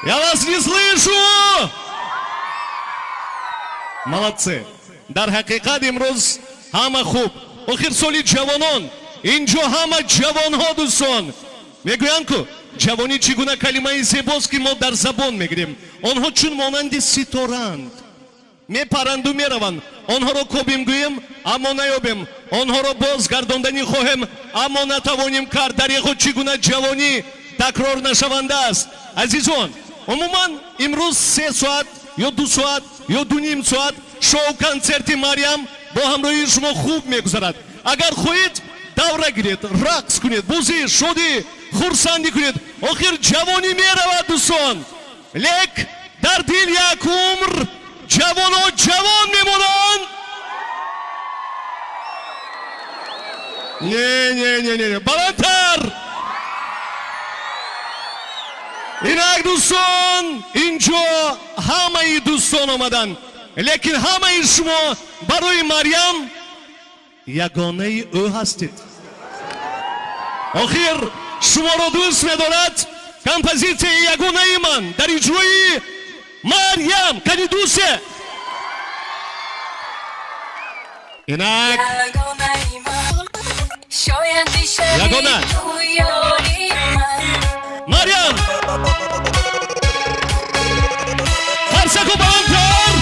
Я вас не слышу! Молодцы. Дар ҳақиқат имрӯз ҳама хуб. Охир соли ҷавонон. Инҷо ҳама ҷавонҳо дӯстон. Мегӯянд ку ҷавонӣ чӣ гуна калимаи зебост ки мо дар забон мегирем. Онҳо чун монанди ситоранд. Мепаранду мераванд. Онҳоро кобим гӯем, аммо наёбем. Онҳоро бозгардондани хоҳем, аммо натавонем кард. Дар яхуд чӣ гуна ҷавонӣ такрор нашаванда аст. Азизон, умуман имрӯз 3 соат ё 2 соат ё 2.5 соат шоу концерти Марьям бо ҳамроҳии шумо хуб мегузарад. Агар хоҳед давра гиред, рақс кунед, бузӣ, шодӣ, хурсандӣ кунед. Охир ҷавонӣ меравад дӯстон. Лек дар дил як умр ҷавонҳо ҷавон мемонанд. Не, баландтар. Инак дӯстон, инҷо ҳамаи дӯстон омаданд. Лекин ҳамаи шумо барои Марьям ягонаи ӯ ҳастед. Охир шуморо дӯст медорад композитсияи ягонаи ман дар иҷрои Марьям. Кани дӯсте? Инак ягона Марьям Харсаку баландтар.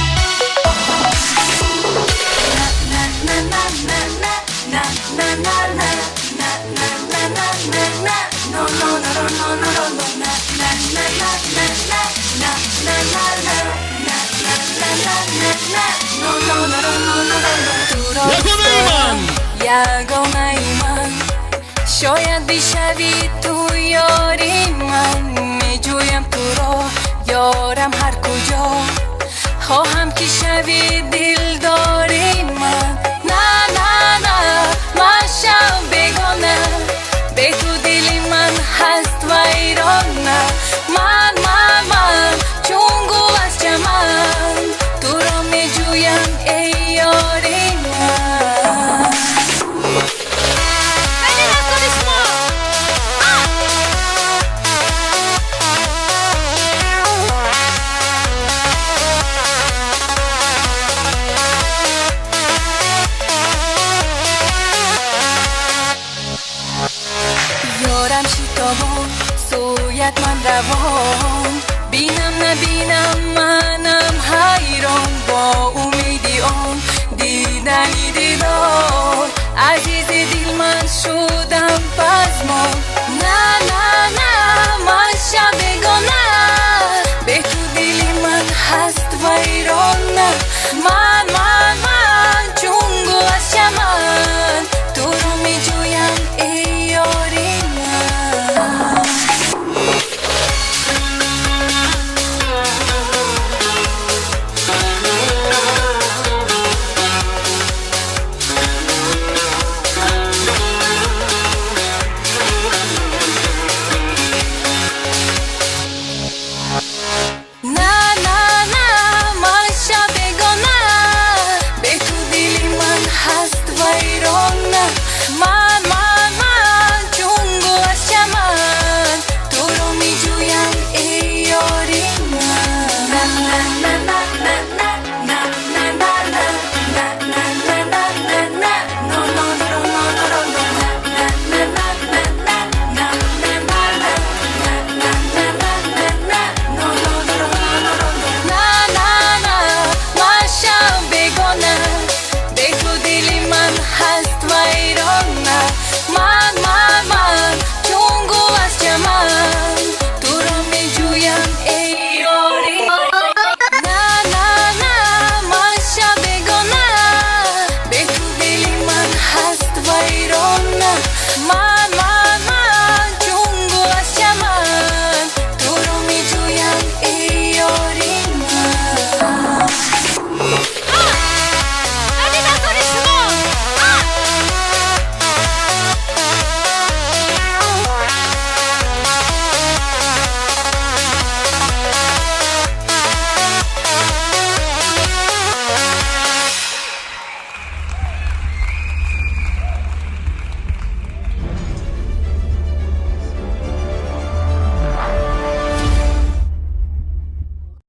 یگانه‌ای من شاید بیشوی تو یاری من میجویم تو را یارم هر کجا خواهم که شوی دلداری من نه من شب بگانه به تو دلی من هست ویرانه من چون گو از چمن تو را میجویم ای یاری من. یارم شتابان سویت من روان بینم نبینم منم حیران با امیدی آن دیدنی دیدار عزیز دل